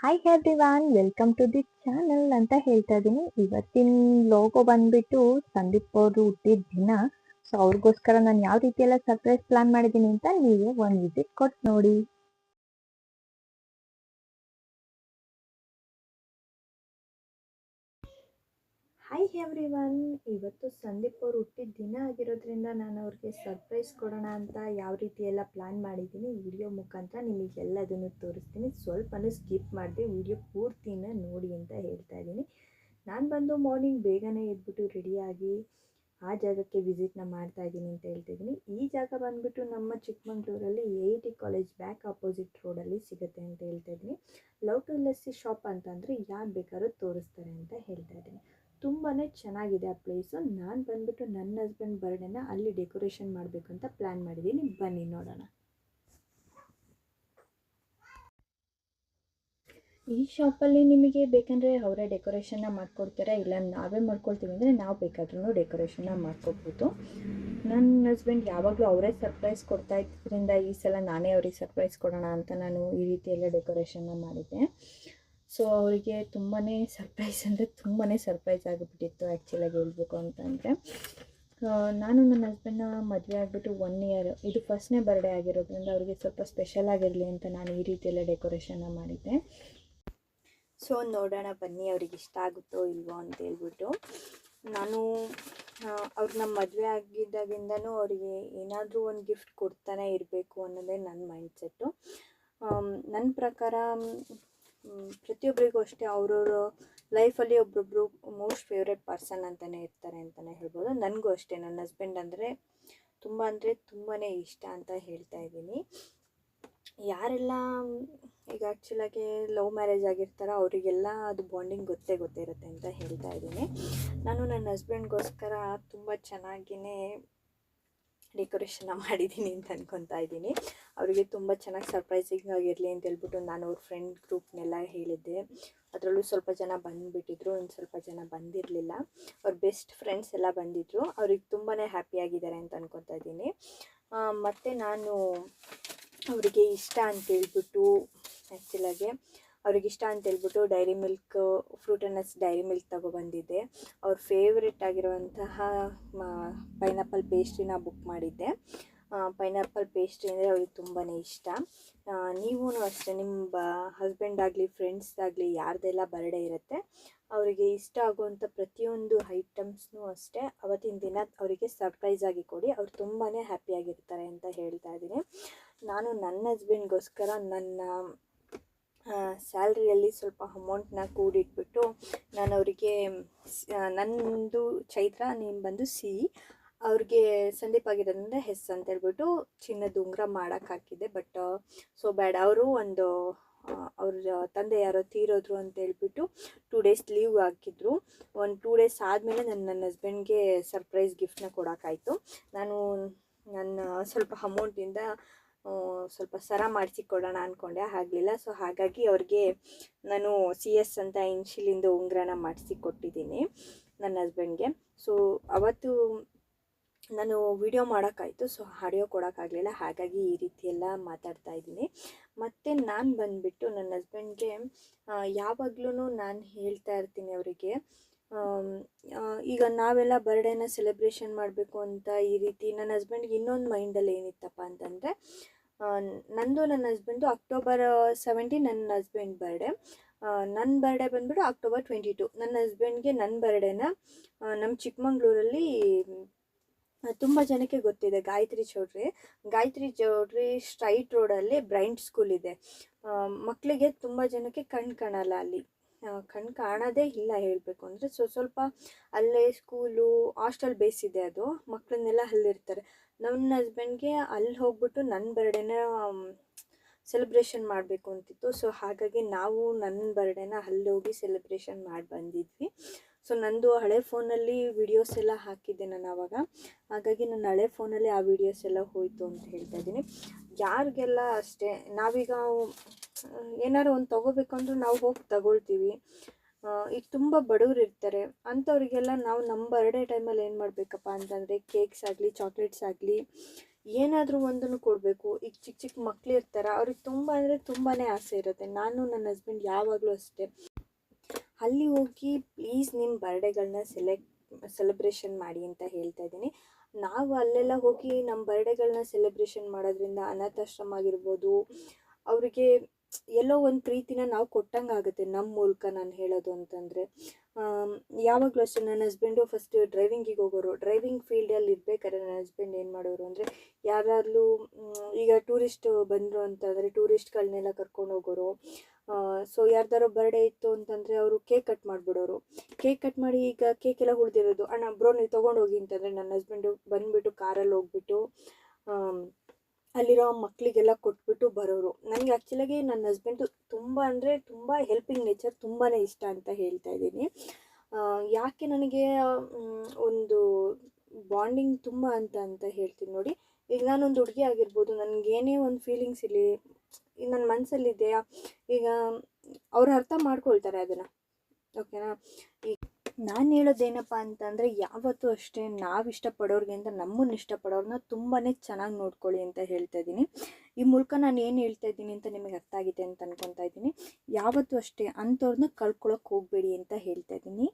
Hi everyone, welcome to the channel ಅಂತ ಹೇಳ್ತಾ ಇದ್ದೀನಿ. ಇವತ್ತಿನ ಲೋಗೋ ಬಂದ್ಬಿಟ್ಟು ಸಂದೀಪ್ ಅವರು ಹುಟ್ಟಿದ ದಿನ. ಸೊ ಅವ್ರಿಗೋಸ್ಕರ ನಾನು ಯಾವ ರೀತಿ ಎಲ್ಲ ಸರ್ಪ್ರೈಸ್ ಪ್ಲಾನ್ ಮಾಡಿದ್ದೀನಿ ಅಂತ ನೀವೇ ಒಂದು ವಿಸಿಟ್ ಕೊಟ್ಟು ನೋಡಿ. ಹಾಯ್ ಎವ್ರಿವನ್, ಇವತ್ತು ಸಂದೀಪ್ ಅವರು ಹುಟ್ಟಿದ ದಿನ ಆಗಿರೋದ್ರಿಂದ ನಾನು ಅವ್ರಿಗೆ ಸರ್ಪ್ರೈಸ್ ಕೊಡೋಣ ಅಂತ ಯಾವ ರೀತಿ ಎಲ್ಲ ಪ್ಲ್ಯಾನ್ ಮಾಡಿದ್ದೀನಿ ವಿಡಿಯೋ ಮುಖಾಂತರ ನಿಮಗೆಲ್ಲದನ್ನು ತೋರಿಸ್ತೀನಿ. ಸ್ವಲ್ಪನೂ ಸ್ಕಿಪ್ ಮಾಡಿದೆ, ವಿಡಿಯೋ ಪೂರ್ತಿನ ನೋಡಿ ಅಂತ ಹೇಳ್ತಾ ಇದ್ದೀನಿ. ನಾನು ಬಂದು ಮಾರ್ನಿಂಗ್ ಬೇಗನೆ ಎದ್ಬಿಟ್ಟು ರೆಡಿಯಾಗಿ ಆ ಜಾಗಕ್ಕೆ ವಿಸಿಟ್ನ ಮಾಡ್ತಾ ಇದ್ದೀನಿ ಅಂತ ಹೇಳ್ತಿದ್ದೀನಿ. ಈ ಜಾಗ ಬಂದುಬಿಟ್ಟು ನಮ್ಮ ಚಿಕ್ಕಮಂಗ್ಳೂರಲ್ಲಿ AIT ಕಾಲೇಜ್ ಬ್ಯಾಕ್ ಆಪೋಸಿಟ್ ರೋಡಲ್ಲಿ ಸಿಗುತ್ತೆ ಅಂತ ಹೇಳ್ತಾ ಇದ್ದೀನಿ. ಲವ್ ಟು ಲಸ್ಸಿ ಶಾಪ್ ಅಂತಂದರೆ ಯಾರು ಬೇಕಾದ್ರೂ ತೋರಿಸ್ತಾರೆ ಅಂತ ಹೇಳ್ತಾ ಇದ್ದೀನಿ. ತುಂಬಾ ಚೆನ್ನಾಗಿದೆ ಆ ಪ್ಲೇಸು. ನಾನು ಬಂದುಬಿಟ್ಟು ನನ್ನ ಹಸ್ಬೆಂಡ್ ಬರ್ಡೇನ ಅಲ್ಲಿ ಡೆಕೋರೇಷನ್ ಮಾಡಬೇಕು ಅಂತ ಪ್ಲ್ಯಾನ್ ಮಾಡಿದ್ದೀನಿ. ಬನ್ನಿ ನೋಡೋಣ. ಈ ಶಾಪಲ್ಲಿ ನಿಮಗೆ ಬೇಕಂದರೆ ಅವರೇ ಡೆಕೋರೇಷನ್ನ ಮಾಡಿಕೊಡ್ತಾರೆ, ಇಲ್ಲ ನಾವೇ ಮಾಡ್ಕೊಳ್ತೀವಿ ಅಂದರೆ ನಾವು ಬೇಕಾದ್ರೂ ಡೆಕೋರೇಷನ್ನ ಮಾಡ್ಕೊಬೋದು. ನನ್ನ ಹಸ್ಬೆಂಡ್ ಯಾವಾಗಲೂ ಅವರೇ ಸರ್ಪ್ರೈಸ್ ಕೊಡ್ತಾ ಇದ್ದರಿಂದ ಈ ಸಲ ನಾನೇ ಅವ್ರಿಗೆ ಸರ್ಪ್ರೈಸ್ ಕೊಡೋಣ ಅಂತ ನಾನು ಈ ರೀತಿ ಎಲ್ಲ ಡೆಕೋರೇಷನ್ನ ಮಾಡಿದ್ದೆ. ಸೊ ಅವರಿಗೆ ತುಂಬಾ ಸರ್ಪ್ರೈಸ್ ಅಂದರೆ ತುಂಬಾ ಸರ್ಪ್ರೈಸ್ ಆಗಿಬಿಟ್ಟಿತ್ತು ಆ್ಯಕ್ಚುಲಾಗಿ ಹೇಳಬೇಕು ಅಂತಂದರೆ. ನಾನು ನನ್ನ ಹಸ್ಬೆಂಡ್ನ ಮದುವೆ ಆಗಿಬಿಟ್ಟು 1 ಇಯರ್, ಇದು ಫಸ್ಟ್ನೇ ಬರ್ಡೇ ಆಗಿರೋದ್ರಿಂದ ಅವರಿಗೆ ಸ್ವಲ್ಪ ಸ್ಪೆಷಲ್ ಆಗಿರಲಿ ಅಂತ ನಾನು ಈ ರೀತಿ ಎಲ್ಲ ಡೆಕೋರೇಷನ್ನ ಮಾಡಿದ್ದೆ. ಸೊ ನೋಡೋಣ ಬನ್ನಿ ಅವ್ರಿಗೆ ಇಷ್ಟ ಆಗುತ್ತೋ ಇಲ್ವೋ ಅಂತ ಹೇಳ್ಬಿಟ್ಟು. ನಾನು ಅವ್ರನ್ನ ಮದುವೆ ಆಗಿದ್ದಾಗಿಂದನೂ ಅವರಿಗೆ ಏನಾದರೂ ಒಂದು ಗಿಫ್ಟ್ ಕೊಡ್ತಾನೆ ಇರಬೇಕು ಅನ್ನೋದೇ ನನ್ನ ಮೈಂಡ್ಸೆಟ್ಟು. ನನ್ನ ಪ್ರಕಾರ ಪ್ರತಿಯೊಬ್ಬರಿಗೂ ಅಷ್ಟೇ ಅವ್ರವ್ರ ಲೈಫಲ್ಲಿ ಒಬ್ಬೊಬ್ಬರು ಮೋಸ್ಟ್ ಫೇವ್ರೆಟ್ ಪರ್ಸನ್ ಅಂತಲೇ ಇರ್ತಾರೆ ಅಂತಲೇ ಹೇಳ್ಬೋದು. ನನಗೂ ಅಷ್ಟೇ ನನ್ನ ಹಸ್ಬೆಂಡ್ ಅಂದರೆ ತುಂಬಾ ಇಷ್ಟ ಅಂತ ಹೇಳ್ತಾ ಇದ್ದೀನಿ. ಯಾರೆಲ್ಲ ಈಗ ಆ್ಯಕ್ಚುಲಾಗಿ ಲವ್ ಮ್ಯಾರೇಜ್ ಆಗಿರ್ತಾರೋ ಅವರಿಗೆಲ್ಲ ಅದು ಬಾಂಡಿಂಗ್ ಗೊತ್ತೇ ಇರುತ್ತೆ ಅಂತ ಹೇಳ್ತಾ ಇದ್ದೀನಿ. ನಾನು ನನ್ನ ಹಸ್ಬೆಂಡ್ಗೋಸ್ಕರ ತುಂಬ ಚೆನ್ನಾಗಿಯೇ ಡೆಕೋರೇಷನ್ನ ಮಾಡಿದ್ದೀನಿ ಅಂತ ಅನ್ಕೊತಾ ಇದ್ದೀನಿ. ಅವರಿಗೆ ತುಂಬ ಚೆನ್ನಾಗಿ ಸರ್ಪ್ರೈಸಿಂಗ್ ಆಗಿರಲಿ ಅಂತ ಹೇಳ್ಬಿಟ್ಟು ನಾನು ಅವ್ರ ಫ್ರೆಂಡ್ ಗ್ರೂಪ್ನೆಲ್ಲ ಹೇಳಿದ್ದೆ. ಅದರಲ್ಲೂ ಸ್ವಲ್ಪ ಜನ ಬಂದುಬಿಟ್ಟಿದ್ರು, ಒಂದು ಸ್ವಲ್ಪ ಜನ ಬಂದಿರಲಿಲ್ಲ. ಅವ್ರ ಬೆಸ್ಟ್ ಫ್ರೆಂಡ್ಸ್ ಎಲ್ಲ ಬಂದಿದ್ದರು. ಅವ್ರಿಗೆ ತುಂಬಾ ಹ್ಯಾಪಿಯಾಗಿದ್ದಾರೆ ಅಂತ ಅನ್ಕೊತಾ ಇದ್ದೀನಿ. ಮತ್ತು ನಾನು ಅವರಿಗೆ ಇಷ್ಟ ಅಂತೇಳ್ಬಿಟ್ಟು ಆ್ಯಕ್ಚುಲಾಗಿ ಅವ್ರಿಗೆ ಇಷ್ಟ ಅಂತೇಳ್ಬಿಟ್ಟು Dairy Milk, fruit and nuts Dairy Milk ತೊಗೊಬಂದಿದ್ದೆ. ಅವ್ರ ಫೇವ್ರೆಟ್ ಆಗಿರುವಂತಹ ಪೈನಾಪಲ್ ಪೇಸ್ಟ್ರಿನ ಬುಕ್ ಮಾಡಿದ್ದೆ. ಪೈನಾಪಲ್ ಪೇಸ್ಟ್ರಿ ಅಂದರೆ ಅವ್ರಿಗೆ ತುಂಬಾ ಇಷ್ಟ. ನೀವೂ ಅಷ್ಟೇ ನಿಮ್ಮ ಹಸ್ಬೆಂಡ್ ಆಗಲಿ ಫ್ರೆಂಡ್ಸ್ ಆಗಲಿ ಯಾರ್ದೆಲ್ಲ ಬರ್ಡೇ ಇರುತ್ತೆ ಅವರಿಗೆ ಇಷ್ಟ ಆಗುವಂಥ ಪ್ರತಿಯೊಂದು ಐಟಮ್ಸ್ನೂ ಅಷ್ಟೇ ಅವತ್ತಿನ ದಿನ ಅವರಿಗೆ ಸರ್ಪ್ರೈಸಾಗಿ ಕೊಡಿ. ಅವ್ರು ತುಂಬಾ ಹ್ಯಾಪಿಯಾಗಿರ್ತಾರೆ ಅಂತ ಹೇಳ್ತಾ ಇದ್ದೀನಿ. ನಾನು ನನ್ನ ಹಸ್ಬೆಂಡ್ಗೋಸ್ಕರ ನನ್ನ ಸ್ಯಾಲ್ರಿಯಲ್ಲಿ ಸ್ವಲ್ಪ ಅಮೌಂಟನ್ನ ಕೂಡಿಟ್ಬಿಟ್ಟು ನಾನು ಅವರಿಗೆ ನನ್ನದು ಚೈತ್ರ, ನೀನು ಬಂದು ಸಿ, ಅವ್ರಿಗೆ ಸಂದೀಪ್ ಆಗಿರೋದ್ರಿಂದ ಹೆಸ್ ಅಂತ ಹೇಳ್ಬಿಟ್ಟು ಚಿನ್ನದ ಉಂಗುರ ಮಾಡೋಕ್ಕೆ ಹಾಕಿದ್ದೆ. ಬಟ್ ಸೊ ಬ್ಯಾಡ್, ಅವರು ಒಂದು ಅವ್ರ ತಂದೆ ಯಾರೋ ತೀರೋದ್ರು ಅಂತ ಹೇಳ್ಬಿಟ್ಟು 2 ಡೇಸ್ ಲೀವ್ ಹಾಕಿದ್ರು. 2 ಡೇಸ್ ಆದಮೇಲೆ ನನ್ನ ಹಸ್ಬೆಂಡ್ಗೆ ಸರ್ಪ್ರೈಸ್ ಗಿಫ್ಟನ್ನ ಕೊಡೋಕ್ಕಾಯಿತು. ನಾನು ನನ್ನ ಸ್ವಲ್ಪ ಅಮೌಂಟಿಂದ ಸ್ವಲ್ಪ ಸರ ಮಾಡಿಸಿ ಕೊಡೋಣ ಅಂದ್ಕೊಂಡೆ, ಆಗಲಿಲ್ಲ. ಸೊ ಹಾಗಾಗಿ ಅವ್ರಿಗೆ ನಾನು CS ಅಂತ ಇನ್ಶಿಲಿಂದ ಉಂಗುರನ ಮಾಡಿಸಿ ಕೊಟ್ಟಿದ್ದೀನಿ ನನ್ನ ಹಸ್ಬೆಂಡ್ಗೆ. ಸೊ ಅವತ್ತು ನಾನು ವಿಡಿಯೋ ಮಾಡೋಕ್ಕಾಯಿತು, ಸೊ ಆಡಿಯೋ ಕೊಡೋಕ್ಕಾಗಲಿಲ್ಲ. ಹಾಗಾಗಿ ಈ ರೀತಿ ಎಲ್ಲ ಮಾತಾಡ್ತಾ ಇದ್ದೀನಿ. ಮತ್ತು ನಾನು ಬಂದುಬಿಟ್ಟು ನನ್ನ ಹಸ್ಬೆಂಡ್ಗೆ ಯಾವಾಗಲೂ ನಾನು ಹೇಳ್ತಾ ಇರ್ತೀನಿ ಅವರಿಗೆ, ಈಗ ನಾವೆಲ್ಲ ಬರ್ಡೇನ ಸೆಲೆಬ್ರೇಷನ್ ಮಾಡಬೇಕು ಅಂತ ಈ ರೀತಿ. ನನ್ನ ಹಸ್ಬೆಂಡ್ಗೆ ಇನ್ನೊಂದು ಮೈಂಡಲ್ಲಿ ಏನಿತ್ತಪ್ಪ ಅಂತಂದರೆ, ನಂದು ನನ್ನ ಹಸ್ಬೆಂಡು October 17 ನನ್ನ ಹಸ್ಬೆಂಡ್ ಬರ್ಡೇ, ನನ್ನ ಬರ್ಡೇ ಬಂದುಬಿಟ್ಟು October 22. ನನ್ನ ಹಸ್ಬೆಂಡ್ಗೆ ನನ್ನ ಬರ್ಡೇನ ನಮ್ಮ ಚಿಕ್ಕಮಂಗ್ಳೂರಲ್ಲಿ ತುಂಬ ಜನಕ್ಕೆ ಗೊತ್ತಿದೆ, ಗಾಯತ್ರಿ ಚೌಟ್ರಿ ಸ್ಟ್ರೈಟ್ ರೋಡಲ್ಲಿ ಬ್ರೈಂಟ್ ಸ್ಕೂಲ್ ಇದೆ. ಮಕ್ಕಳಿಗೆ ತುಂಬ ಜನಕ್ಕೆ ಕಣ್ಣು ಕಾಣಲ್ಲ, ಅಲ್ಲಿ ಕಣ್ಣು ಕಾಣೋದೇ ಇಲ್ಲ ಹೇಳಬೇಕು ಅಂದರೆ. ಸ್ವಲ್ಪ ಅಲ್ಲೇ ಸ್ಕೂಲು ಹಾಸ್ಟೆಲ್ ಬೇಸ್ ಇದೆ, ಅದು ಮಕ್ಕಳನ್ನೆಲ್ಲ ಅಲ್ಲಿರ್ತಾರೆ. ನನ್ನ ಹಸ್ಬೆಂಡ್ಗೆ ಅಲ್ಲಿ ಹೋಗ್ಬಿಟ್ಟು ನನ್ನ ಬರ್ಡೇನ ಸೆಲೆಬ್ರೇಷನ್ ಮಾಡಬೇಕು ಅಂತಿತ್ತು. ಸೊ ಹಾಗಾಗಿ ನಾವು ನನ್ನ ಬರ್ಡೇನ ಅಲ್ಲೋಗಿ ಸೆಲೆಬ್ರೇಷನ್ ಮಾಡಿ ಬಂದಿದ್ವಿ. ಸೊ ನಂದು ಹಳೆ ಫೋನಲ್ಲಿ ವೀಡಿಯೋಸ್ ಎಲ್ಲ ಹಾಕಿದ್ದೆ ನಾನು ಆವಾಗ, ಹಾಗಾಗಿ ನನ್ನ ಹಳೆ ಫೋನಲ್ಲಿ ಆ ವೀಡಿಯೋಸ್ ಎಲ್ಲ ಹೋಯಿತು ಅಂತ ಹೇಳ್ತಾ ಇದ್ದೀನಿ. ಯಾರಿಗೆಲ್ಲ ಅಷ್ಟೇ, ನಾವೀಗ ಏನಾದ್ರು ಒಂದು ತೊಗೋಬೇಕಂದ್ರೂ ನಾವು ಹೋಗಿ ತಗೊಳ್ತೀವಿ. ಈಗ ತುಂಬ ಬಡವ್ರು ಇರ್ತಾರೆ, ಅಂಥವ್ರಿಗೆಲ್ಲ ನಾವು ನಮ್ಮ ಬರ್ಡೇ ಟೈಮಲ್ಲಿ ಏನು ಮಾಡಬೇಕಪ್ಪ ಅಂತಂದರೆ ಕೇಕ್ಸ್ ಆಗಲಿ ಚಾಕ್ಲೇಟ್ಸ್ ಆಗಲಿ ಏನಾದರೂ ಒಂದನ್ನು ಕೊಡಬೇಕು. ಈಗ ಚಿಕ್ಕ ಚಿಕ್ಕ ಮಕ್ಳು ಇರ್ತಾರೆ, ಅವ್ರಿಗೆ ತುಂಬ ಅಂದರೆ ತುಂಬಾ ಆಸೆ ಇರುತ್ತೆ. ನಾನು ನನ್ನ ಹಸ್ಬೆಂಡ್ ಯಾವಾಗಲೂ ಅಷ್ಟೇ, ಅಲ್ಲಿ ಹೋಗಿ ಪ್ಲೀಸ್ ನಿಮ್ಮ ಬರ್ಡೇಗಳನ್ನ ಸೆಲೆಬ್ರೇಷನ್ ಮಾಡಿ ಅಂತ ಹೇಳ್ತಾ ಇದ್ದೀನಿ. ನಾವು ಅಲ್ಲೆಲ್ಲ ಹೋಗಿ ನಮ್ಮ ಬರ್ಡೇಗಳನ್ನ ಸೆಲೆಬ್ರೇಷನ್ ಮಾಡೋದ್ರಿಂದ ಅನಾಥಾಶ್ರಮ ಆಗಿರ್ಬೋದು, ಅವರಿಗೆ ಎಲ್ಲೋ ಒಂದು ಪ್ರೀತಿನ ನಾವು ಕೊಟ್ಟಂಗೆ ಆಗುತ್ತೆ ನಮ್ಮ ಮೂಲಕ. ನಾನು ಹೇಳೋದು ಅಂತಂದರೆ, ಯಾವಾಗಲೂ ಅಷ್ಟೇ ನನ್ನ ಹಸ್ಬೆಂಡು ಫಸ್ಟ್ ಡ್ರೈವಿಂಗಿಗೆ ಹೋಗೋರು. ಡ್ರೈವಿಂಗ್ ಫೀಲ್ಡಲ್ಲಿ ಇರಬೇಕಾದ್ರೆ ನನ್ನ ಹಸ್ಬೆಂಡ್ ಏನು ಮಾಡೋರು ಅಂದರೆ, ಯಾರಾಗಲೂ ಈಗ ಟೂರಿಸ್ಟ್ ಬಂದರು ಅಂತಂದರೆ ಟೂರಿಸ್ಟ್ಗಳನ್ನೆಲ್ಲ ಕರ್ಕೊಂಡು ಹೋಗೋರು. ಸೊ ಯಾರ್ದಾರೋ ಬರ್ಡೇ ಇತ್ತು ಅಂತಂದರೆ ಅವರು ಕೇಕ್ ಕಟ್ ಮಾಡಿಬಿಡೋರು. ಕೇಕ್ ಕಟ್ ಮಾಡಿ ಈಗ ಕೇಕೆಲ್ಲ ಉಳಿದಿರೋದು, ಅಣ್ಣ ಬ್ರೋ ನೀವು ತೊಗೊಂಡೋಗಿ ಅಂತಂದರೆ ನನ್ನ ಹಸ್ಬೆಂಡು ಬಂದುಬಿಟ್ಟು ಕಾರಲ್ಲಿ ಹೋಗ್ಬಿಟ್ಟು ಅಲ್ಲಿರೋ ಮಕ್ಕಳಿಗೆಲ್ಲ ಕೊಟ್ಬಿಟ್ಟು ಬರೋರು. ನನಗೆ ಆ್ಯಕ್ಚುಲಾಗಿ ನನ್ನ ಹಸ್ಬೆಂಡು ತುಂಬ ಅಂದರೆ ತುಂಬ ಹೆಲ್ಪಿಂಗ್ ನೇಚರ್, ತುಂಬಾ ಇಷ್ಟ ಅಂತ ಹೇಳ್ತಾ ಇದ್ದೀನಿ. ಯಾಕೆ ನನಗೆ ಒಂದು ಬಾಂಡಿಂಗ್ ತುಂಬ ಅಂತ ಹೇಳ್ತೀನಿ ನೋಡಿ. ಈಗ ನಾನೊಂದು ಹುಡುಗಿ ಆಗಿರ್ಬೋದು, ನನಗೇನೇ ಒಂದು ಫೀಲಿಂಗ್ಸ್ ಇರಲಿ, ಈಗ ನನ್ನ ಮನಸ್ಸಲ್ಲಿದೆಯಾ, ಈಗ ಅವ್ರು ಅರ್ಥ ಮಾಡ್ಕೊಳ್ತಾರೆ ಅದನ್ನು, ಓಕೆನಾ. ಈಗ ನಾನು ಹೇಳೋದೇನಪ್ಪ ಅಂತಂದರೆ, ಯಾವತ್ತೂ ಅಷ್ಟೇ ನಾವು ಇಷ್ಟಪಡೋರಿಗಿಂತ ನಮ್ಮನ್ನು ಇಷ್ಟಪಡೋರನ್ನ ತುಂಬಾ ಚೆನ್ನಾಗಿ ನೋಡ್ಕೊಳ್ಳಿ ಅಂತ ಹೇಳ್ತಾ ಇದ್ದೀನಿ. ಈ ಮೂಲಕ ನಾನು ಏನು ಹೇಳ್ತಾ ಇದ್ದೀನಿ ಅಂತ ನಿಮಗೆ ಅರ್ಥ ಆಗಿದೆ ಅಂತ ಅನ್ಕೊತಾ ಇದ್ದೀನಿ. ಯಾವತ್ತೂ ಅಷ್ಟೇ ಅಂಥವ್ರನ್ನ ಕಳ್ಕೊಳಕ್ಕೆ ಹೋಗಬೇಡಿ ಅಂತ ಹೇಳ್ತಾ ಇದ್ದೀನಿ.